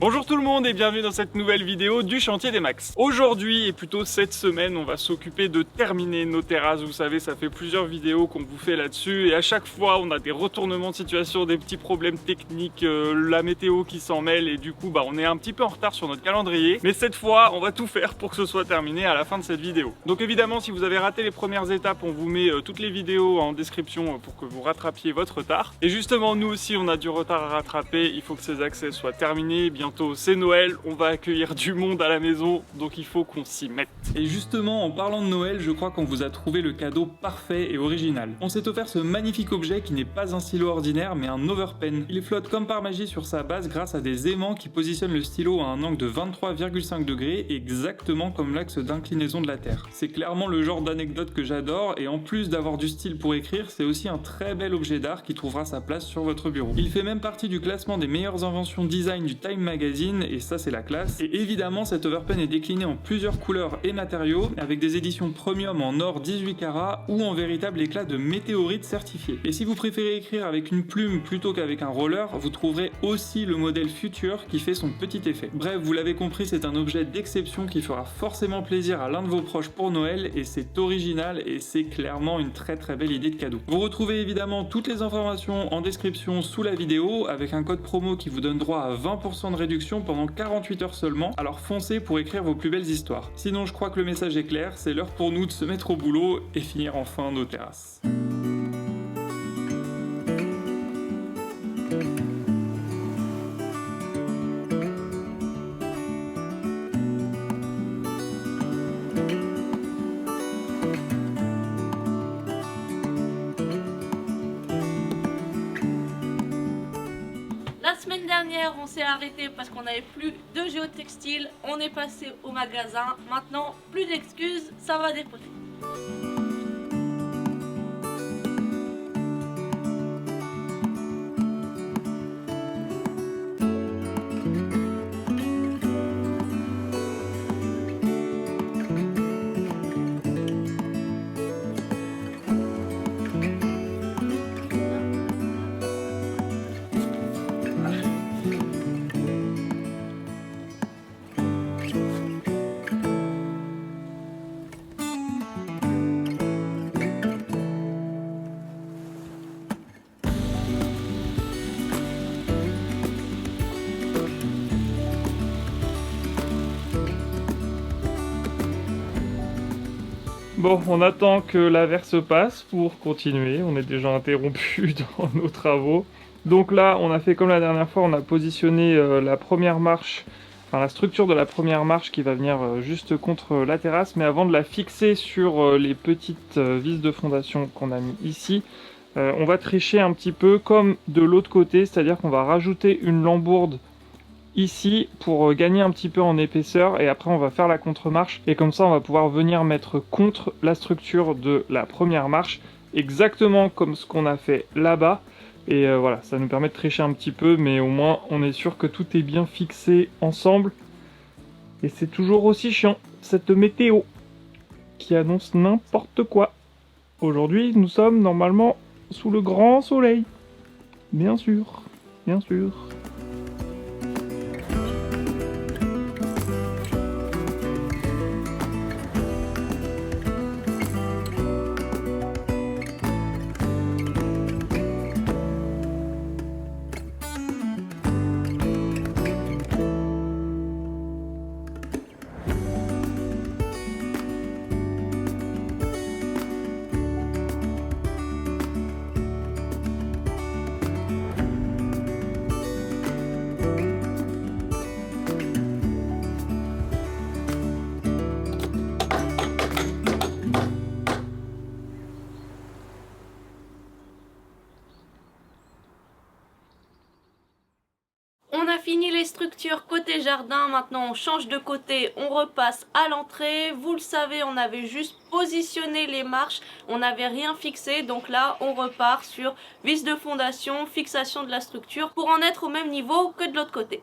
Bonjour tout le monde et bienvenue dans cette nouvelle vidéo du chantier des Max. Aujourd'hui et plutôt cette semaine, on va s'occuper de terminer nos terrasses. Vous savez, ça fait plusieurs vidéos qu'on vous fait là-dessus et à chaque fois on a des retournements de situation, des petits problèmes techniques, la météo qui s'en mêle et du coup on est un petit peu en retard sur notre calendrier. Mais cette fois, on va tout faire pour que ce soit terminé à la fin de cette vidéo. Donc évidemment, si vous avez raté les premières étapes, on vous met toutes les vidéos en description pour que vous rattrapiez votre retard. Et justement, nous aussi, on a du retard à rattraper. Il faut que ces accès soient terminés. Bientôt, c'est Noël. On va accueillir du monde à la maison, donc il faut qu'on s'y mette. Et justement, en parlant de Noël, je crois qu'on vous a trouvé le cadeau parfait et original. On s'est offert ce magnifique objet qui n'est pas un stylo ordinaire, mais un overpen. Il flotte comme par magie sur sa base grâce à des aimants qui positionnent le stylo à un angle de 23,5 degrés, exactement comme l'axe d'inclinaison de la Terre. C'est clairement le genre d'anecdote que j'adore, et en plus d'avoir du style pour écrire, c'est aussi un très bel objet d'art qui trouvera sa place sur votre bureau. Il fait même partie du classement des meilleures inventions design du Time Magazine, et ça c'est la classe. Et évidemment, cet overpen est décliné en plusieurs couleurs et matériaux, avec des éditions premium en or 18 carats ou en véritable éclat de météorite certifié. Et si vous préférez écrire avec une plume plutôt qu'avec un roller, vous trouverez aussi le modèle Future qui fait son petit effet. Bref, vous l'avez compris, c'est un objet d'exception qui fera forcément plaisir à l'un de vos proches pour Noël, et c'est original et c'est clairement une très belle idée de cadeau. Vous retrouvez évidemment toutes les informations en description sous la vidéo, avec un code promo qui vous donne droit à 20% de réduction pendant 48 heures seulement, alors foncez pour écrire vos plus belles histoires. Sinon, je crois que le message est clair, c'est l'heure pour nous de se mettre au boulot et finir enfin nos terrasses. La semaine dernière, on s'est arrêté parce qu'on n'avait plus de géotextile. On est passé au magasin. Maintenant, plus d'excuses, ça va dépoter. Bon, on attend que l'averse passe pour continuer. On est déjà interrompu dans nos travaux. Donc là, on a fait comme la dernière fois, on a positionné la première marche, enfin la structure de la première marche qui va venir juste contre la terrasse. Mais avant de la fixer sur les petites vis de fondation qu'on a mis ici, on va tricher un petit peu comme de l'autre côté, c'est-à-dire qu'on va rajouter une lambourde ici pour gagner un petit peu en épaisseur, et après on va faire la contre-marche et comme ça on va pouvoir venir mettre contre la structure de la première marche exactement comme ce qu'on a fait là-bas, et voilà, ça nous permet de tricher un petit peu, mais au moins on est sûr que tout est bien fixé ensemble. Et c'est toujours aussi chiant cette météo qui annonce n'importe quoi. Aujourd'hui nous sommes normalement sous le grand soleil, bien sûr, bien sûr. On a fini les structures côté jardin, maintenant on change de côté, on repasse à l'entrée. Vous le savez, on avait juste positionné les marches, on n'avait rien fixé, donc là on repart sur vis de fondation, fixation de la structure pour en être au même niveau que de l'autre côté.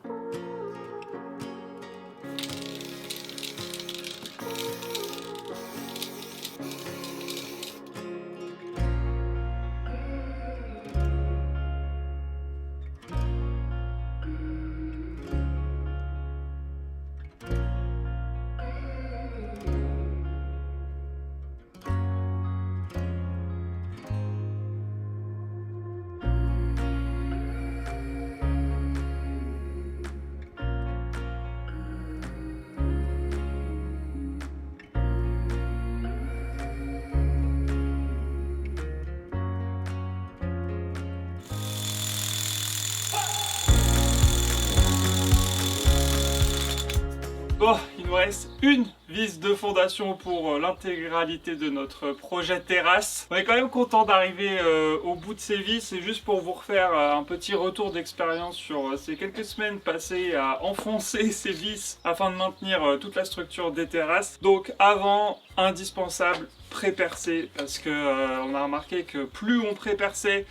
me reste une vis de fondation pour l'intégralité de notre projet terrasse. On est quand même content d'arriver au bout de ces vis, et juste pour vous refaire un petit retour d'expérience sur ces quelques semaines passées à enfoncer ces vis afin de maintenir toute la structure des terrasses. Donc avant, indispensable, pré-percer, parce que on a remarqué que plus on pré-perçait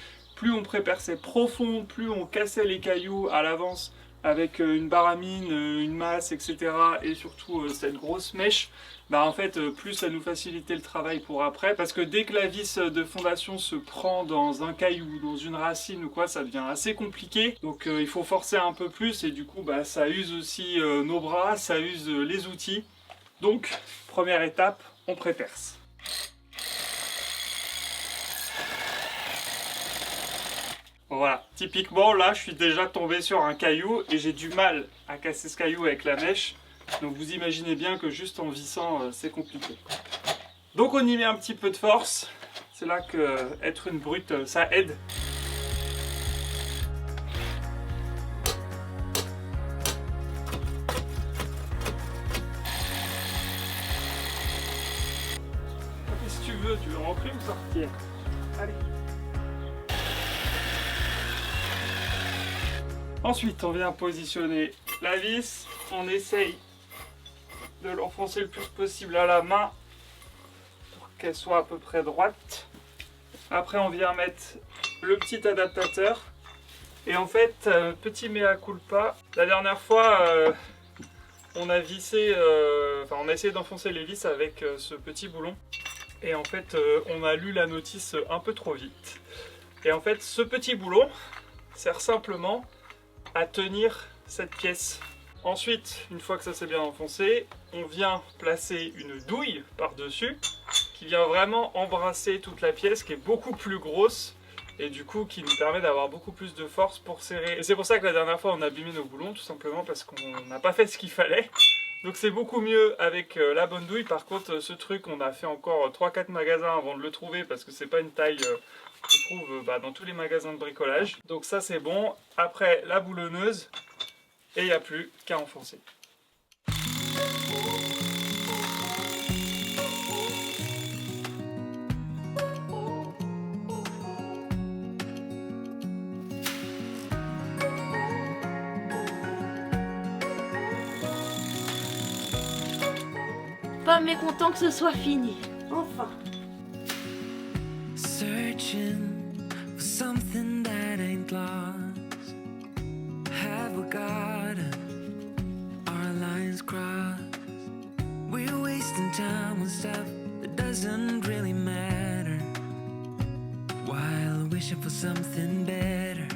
profond, plus on cassait les cailloux à l'avance avec une baramine, une masse, etc. et surtout cette grosse mèche, bah en fait plus ça nous facilitait le travail pour après, parce que dès que la vis de fondation se prend dans un caillou, dans une racine ou quoi, ça devient assez compliqué, donc il faut forcer un peu plus, et du coup bah, ça use aussi nos bras, ça use les outils. Donc première étape, on pré-perce. Voilà, typiquement là je suis déjà tombé sur un caillou et j'ai du mal à casser ce caillou avec la mèche. Donc vous imaginez bien que juste en vissant c'est compliqué. Donc on y met un petit peu de force. C'est là que être une brute ça aide. Et si tu veux rentrer ou sortir? Allez. Ensuite, on vient positionner la vis, on essaye de l'enfoncer le plus possible à la main pour qu'elle soit à peu près droite. Après, on vient mettre le petit adaptateur. Et en fait, petit mea culpa, la dernière fois, on a vissé, on a essayé d'enfoncer les vis avec ce petit boulon. Et en fait, on a lu la notice un peu trop vite. Et en fait, ce petit boulon sert simplement à tenir cette pièce. Ensuite, une fois que ça s'est bien enfoncé, on vient placer une douille par-dessus qui vient vraiment embrasser toute la pièce, qui est beaucoup plus grosse et du coup qui nous permet d'avoir beaucoup plus de force pour serrer. Et c'est pour ça que la dernière fois on a abîmé nos boulons, tout simplement parce qu'on n'a pas fait ce qu'il fallait. Donc c'est beaucoup mieux avec la bonne douille. Par contre, ce truc, on a fait encore 3-4 magasins avant de le trouver, parce que c'est pas une taille qu'on trouve dans tous les magasins de bricolage. Donc ça c'est bon. Après la boulonneuse, et il n'y a plus qu'à enfoncer. Pas mécontent que ce soit fini. Enfin. Searching for something that ain't lost. Have we got our lines crossed? We're wasting time on stuff that doesn't really matter, while wishing for something better.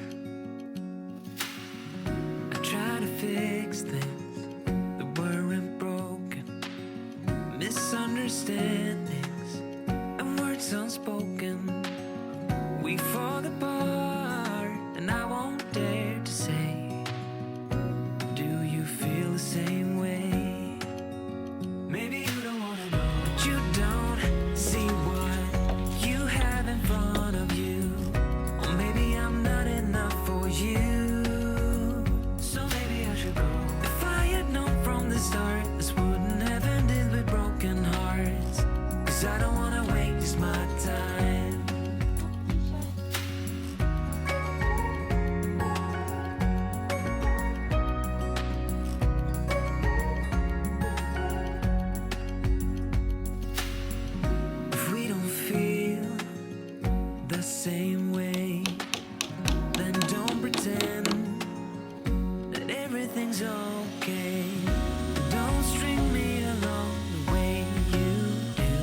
I try to fix things that weren't broken, misunderstandings and words unspoken. We fall apart and I won't dare to say, do you feel the same way? Maybe you don't wanna know, but you don't see what you have in front of you. Or maybe I'm not enough for you, so maybe I should go. If I had known from the start, this wouldn't have ended with broken hearts. Cause I don't wanna waste my time. If we don't feel the same way, then don't pretend that everything's okay. Don't string me along the way you do.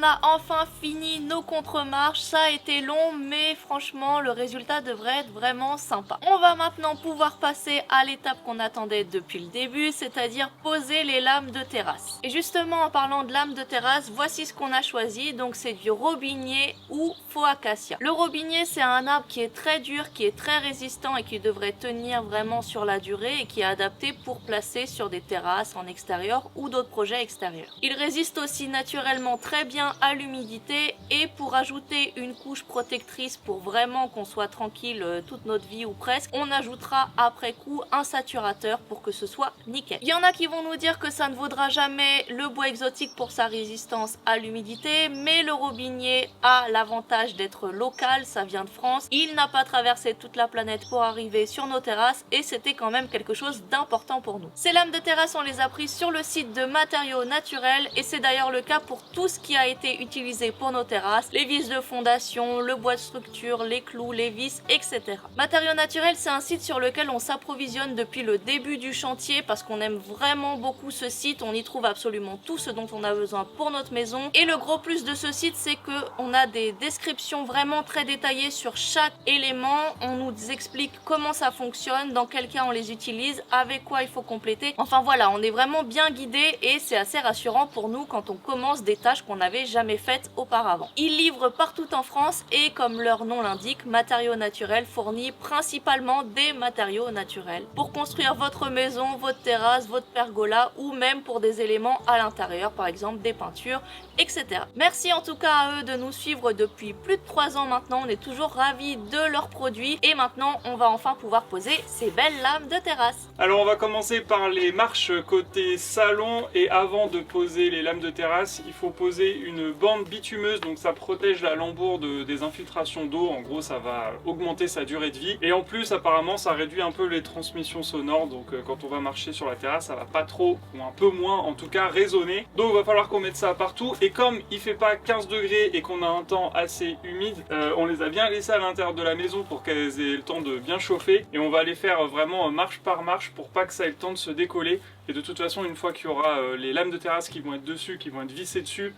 on a enfin fini nos contre-marches. Ça a été long, mais franchement, le résultat devrait être vraiment sympa. On va maintenant pouvoir passer à l'étape qu'on attendait depuis le début, c'est-à-dire poser les lames de terrasse. Et justement, en parlant de lames de terrasse, voici ce qu'on a choisi. Donc c'est du robinier ou faux acacia. Le robinier, c'est un arbre qui est très dur, qui est très résistant et qui devrait tenir vraiment sur la durée et qui est adapté pour placer sur des terrasses en extérieur ou d'autres projets extérieurs. Il résiste aussi naturellement très bien à l'humidité, et pour ajouter une couche protectrice pour vraiment qu'on soit tranquille toute notre vie ou presque, on ajoutera après coup un saturateur pour que ce soit nickel. Il y en a qui vont nous dire que ça ne vaudra jamais le bois exotique pour sa résistance à l'humidité, mais le robinier a l'avantage d'être local, ça vient de France, il n'a pas traversé toute la planète pour arriver sur nos terrasses et c'était quand même quelque chose d'important pour nous. Ces lames de terrasse, on les a prises sur le site de Matériaux Naturels et c'est d'ailleurs le cas pour tout ce qui a été utilisé pour nos terrasses, les vis de fondation, le bois de structure, les clous, les vis, etc. Matériaux Naturels, c'est un site sur lequel on s'approvisionne depuis le début du chantier parce qu'on aime vraiment beaucoup ce site, on y trouve absolument tout ce dont on a besoin pour notre maison. Et le gros plus de ce site, c'est que on a des descriptions vraiment très détaillées sur chaque élément, on nous explique comment ça fonctionne, dans quel cas on les utilise, avec quoi il faut compléter. Enfin voilà, on est vraiment bien guidé et c'est assez rassurant pour nous quand on commence des tâches qu'on n'avait jamais faites auparavant. Ils livrent partout en France et comme leur nom l'indique, Matériaux Naturels fournit principalement des matériaux naturels pour construire votre maison, votre terrasse, votre pergola ou même pour des éléments à l'intérieur, par exemple des peintures, etc. Merci en tout cas à eux de nous suivre depuis plus de 3 ans maintenant, on est toujours ravis de leurs produits et maintenant on va enfin pouvoir poser ces belles lames de terrasse. Alors on va commencer par les marches côté salon, et avant de poser les lames de terrasse, il faut poser une bande bitumeuse, donc ça protège la lambourde des infiltrations d'eau, en gros ça va augmenter sa durée de vie, et en plus apparemment ça réduit un peu les transmissions sonores, donc quand on va marcher sur la terrasse ça va pas trop, ou un peu moins en tout cas, résonner. Donc il va falloir qu'on mette ça partout, et comme il fait pas 15 degrés et qu'on a un temps assez humide, on les a bien laissées à l'intérieur de la maison pour qu'elles aient le temps de bien chauffer, et on va les faire vraiment marche par marche pour pas que ça ait le temps de se décoller. Et de toute façon, une fois qu'il y aura les lames de terrasse qui vont être dessus, qui vont être vissées dessus,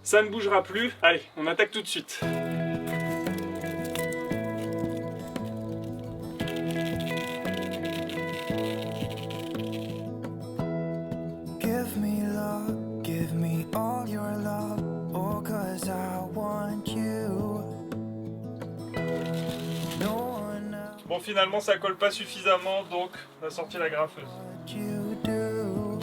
ça ne bougera plus. Allez, on attaque tout de suite. Give me love, give me all your love, oh 'cause I want you. No one else Bon, finalement, ça colle pas suffisamment, donc on va sortir la graffeuse. you do.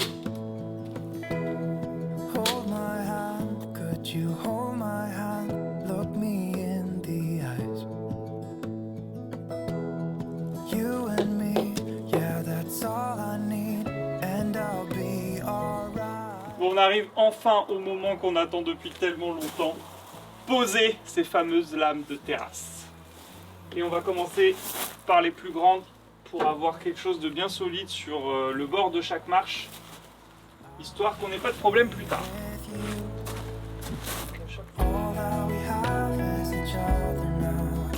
Hold my hand, could you hold my hand? Look me in the eyes. You and me, yeah, that's all I need, and I'll be alright. Bon, on arrive enfin au moment qu'on attend depuis tellement longtemps. Poser ces fameuses lames de terrasse. Et on va commencer par les plus grandes pour avoir quelque chose de bien solide sur le bord de chaque marche, histoire qu'on n'ait pas de problème plus tard. All that we have is each other now.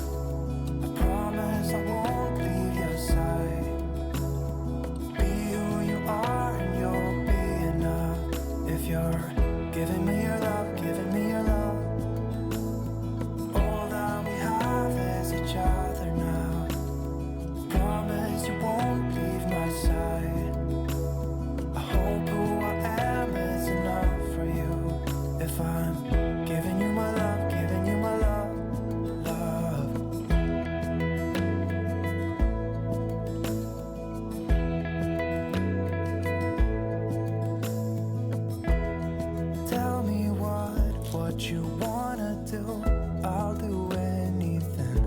I promise I won't leave your side. Be who you are and you'll be enough. If you're giving me your love, giving me your love. All that we have is each other now. Promise you won't leave my side. I hope who I am is enough for you. If I'm giving you my love, giving you my love, love. Tell me what you wanna do, I'll do anything.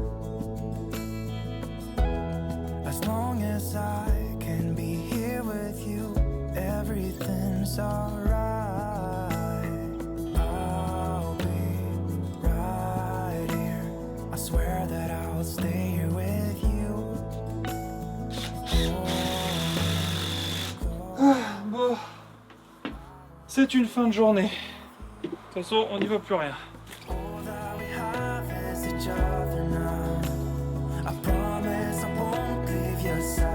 As long as I can be here with you, everything's alright. I'll be right here. I swear that I'll stay here with you. Bon, c'est une fin de journée. De toute façon, on n'y voit plus rien. All that we have is each other now. I promise I won't leave your side.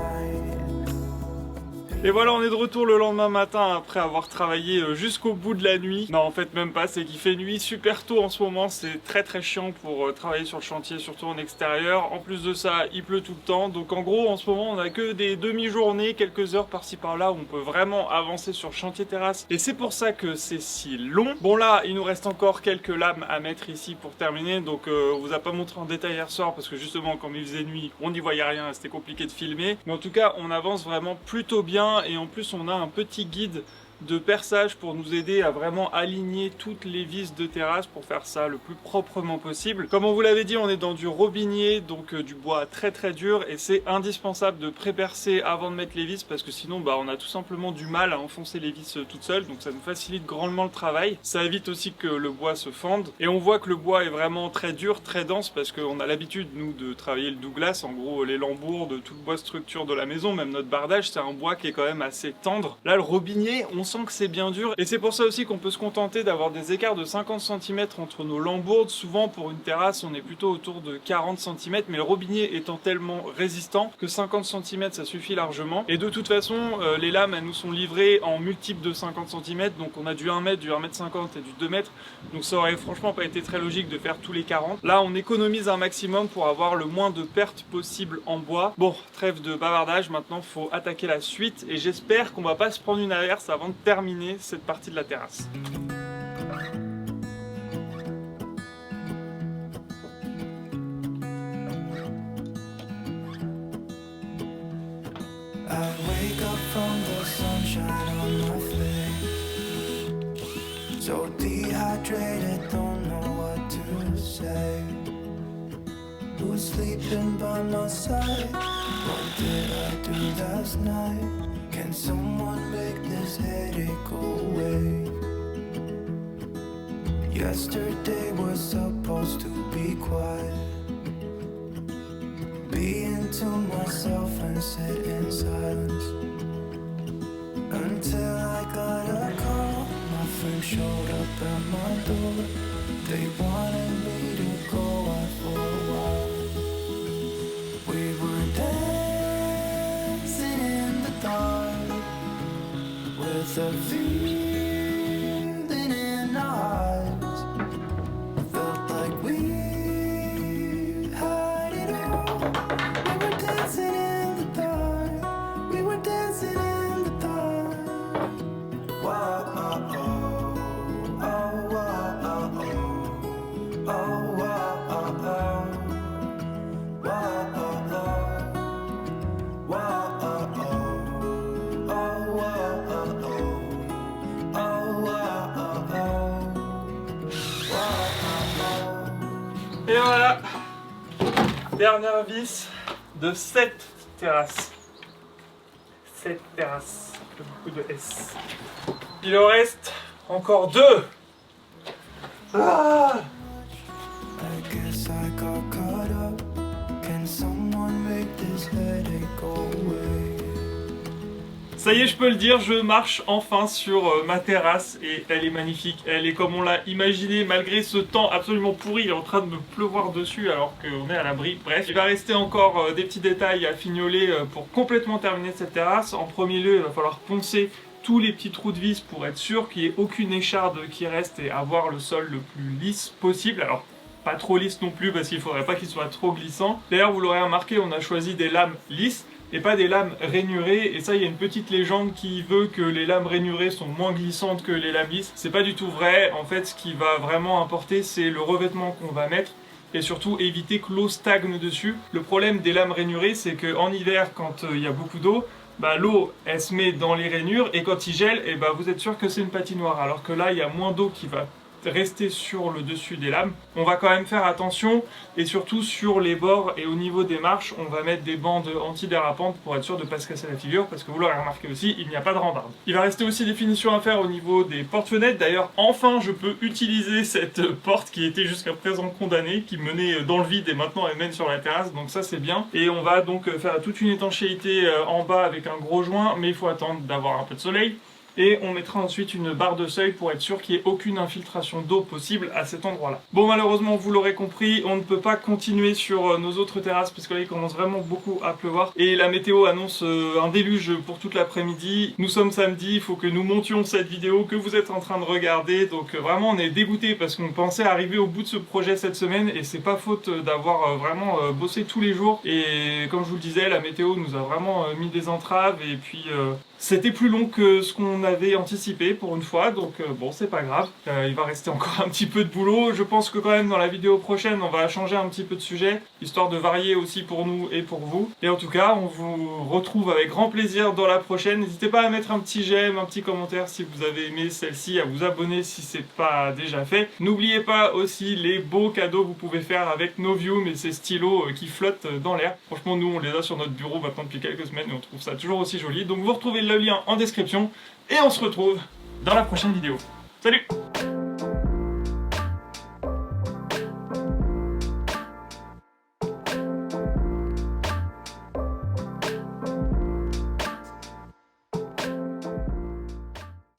Et voilà, on est de retour le lendemain matin après avoir travaillé jusqu'au bout de la nuit. Non, en fait même pas, c'est qu'il fait nuit super tôt en ce moment, c'est très chiant pour travailler sur le chantier, surtout en extérieur. En plus de ça, il pleut tout le temps, donc en gros en ce moment on a que des demi-journées, quelques heures par-ci par-là où on peut vraiment avancer sur le chantier terrasse. Et c'est pour ça que c'est si long. Bon là, il nous reste encore quelques lames à mettre ici pour terminer, donc on vous a pas montré en détail hier soir parce que justement comme il faisait nuit, on n'y voyait rien, c'était compliqué de filmer. Mais en tout cas, on avance vraiment plutôt bien. Et en plus on a un petit guide de perçage pour nous aider à vraiment aligner toutes les vis de terrasse pour faire ça le plus proprement possible. Comme on vous l'avait dit, on est dans du robinier, donc du bois très dur, et c'est indispensable de pré-percer avant de mettre les vis parce que sinon on a tout simplement du mal à enfoncer les vis toutes seules, donc ça nous facilite grandement le travail. Ça évite aussi que le bois se fende, et on voit que le bois est vraiment très dur, très dense, parce qu'on a l'habitude nous de travailler le Douglas, en gros les lambourds de tout le bois structure de la maison, même notre bardage, c'est un bois qui est quand même assez tendre. Là le robinier, on sent que c'est bien dur, et c'est pour ça aussi qu'on peut se contenter d'avoir des écarts de 50 cm entre nos lambourdes. Souvent pour une terrasse on est plutôt autour de 40 cm, mais le robinier étant tellement résistant que 50 cm ça suffit largement. Et de toute façon les lames elles nous sont livrées en multiples de 50 cm, donc on a du 1 m, du 1 m 50 et du 2 m, donc ça aurait franchement pas été très logique de faire tous les 40. Là on économise un maximum pour avoir le moins de pertes possible en bois. Bon, trêve de bavardage, maintenant faut attaquer la suite, et j'espère qu'on va pas se prendre une averse avant de terminer cette partie de la terrasse. I wake up from the sunshine on my face, so dehydrated, don't know what to say. Who's sleeping by my side? What did I do last night? Can someone make this headache go away? Yesterday was supposed to be quiet, being to myself and sit in silence, until I got a call. My friend showed up at my door. They wanted me to go out for a while. We were dancing in the dark with a feeling in our eyes. Felt like we had it all. We were dancing in the dark. We were dancing in the dark. Wow, oh, oh, oh, wow, oh, oh, oh, wow, oh, oh, wow, oh, oh, wow, oh, oh, oh, wow, oh, oh. Et voilà, dernière vis de cette terrasse. Cette terrasse, beaucoup de S. Il en reste encore 2. Ah! I guess I got caught up. Can someone make this headache go away? Ça y est, je peux le dire, je marche enfin sur ma terrasse et elle est magnifique. Elle est comme on l'a imaginé, malgré ce temps absolument pourri. Il est en train de me pleuvoir dessus alors qu'on est à l'abri. Bref, il va rester encore des petits détails à fignoler pour complètement terminer cette terrasse. En premier lieu, il va falloir poncer tous les petits trous de vis pour être sûr qu'il n'y ait aucune écharde qui reste et avoir le sol le plus lisse possible. Alors, pas trop lisse non plus parce qu'il ne faudrait pas qu'il soit trop glissant. D'ailleurs, vous l'aurez remarqué, on a choisi des lames lisses et pas des lames rainurées, et ça il y a une petite légende qui veut que les lames rainurées sont moins glissantes que les lames lisses. C'est pas du tout vrai. En fait, ce qui va vraiment importer, c'est le revêtement qu'on va mettre et surtout éviter que l'eau stagne dessus. Le problème des lames rainurées, c'est qu'en hiver, quand il y a beaucoup d'eau, l'eau elle se met dans les rainures, et quand il gèle, vous êtes sûr que c'est une patinoire, alors que là il y a moins d'eau qui va rester sur le dessus des lames. On va quand même faire attention, et surtout sur les bords et au niveau des marches, on va mettre des bandes antidérapantes pour être sûr de ne pas se casser la figure, parce que vous l'aurez remarqué aussi, il n'y a pas de rambarde. Il va rester aussi des finitions à faire au niveau des portes-fenêtres. D'ailleurs, enfin je peux utiliser cette porte qui était jusqu'à présent condamnée, qui menait dans le vide et maintenant elle mène sur la terrasse, donc ça c'est bien. Et on va donc faire toute une étanchéité en bas avec un gros joint, mais il faut attendre d'avoir un peu de soleil. et on mettra ensuite une barre de seuil pour être sûr qu'il n'y ait aucune infiltration d'eau possible à cet endroit-là. Bon, malheureusement, vous l'aurez compris, on ne peut pas continuer sur nos autres terrasses parce que là il commence vraiment beaucoup à pleuvoir et la météo annonce un déluge pour toute l'après-midi. Nous sommes samedi, il faut que nous montions cette vidéo que vous êtes en train de regarder, donc vraiment on est dégoûté parce qu'on pensait arriver au bout de ce projet cette semaine et c'est pas faute d'avoir vraiment bossé tous les jours et comme je vous le disais, la météo nous a vraiment mis des entraves et puis c'était plus long que ce qu'on avait anticipé pour une fois, donc bon, c'est pas grave. Il va rester encore un petit peu de boulot. Je pense que quand même dans la vidéo prochaine, on va changer un petit peu de sujet, histoire de varier aussi pour nous et pour vous. Et en tout cas, on vous retrouve avec grand plaisir dans la prochaine. N'hésitez pas à mettre un petit j'aime, un petit commentaire si vous avez aimé celle-ci, à vous abonner si c'est pas déjà fait. N'oubliez pas aussi les beaux cadeaux que vous pouvez faire avec Novium et ces stylos qui flottent dans l'air. Franchement, nous, on les a sur notre bureau maintenant depuis quelques semaines et on trouve ça toujours aussi joli. Donc vous retrouvez le lien en description et on se retrouve dans la prochaine vidéo. Salut!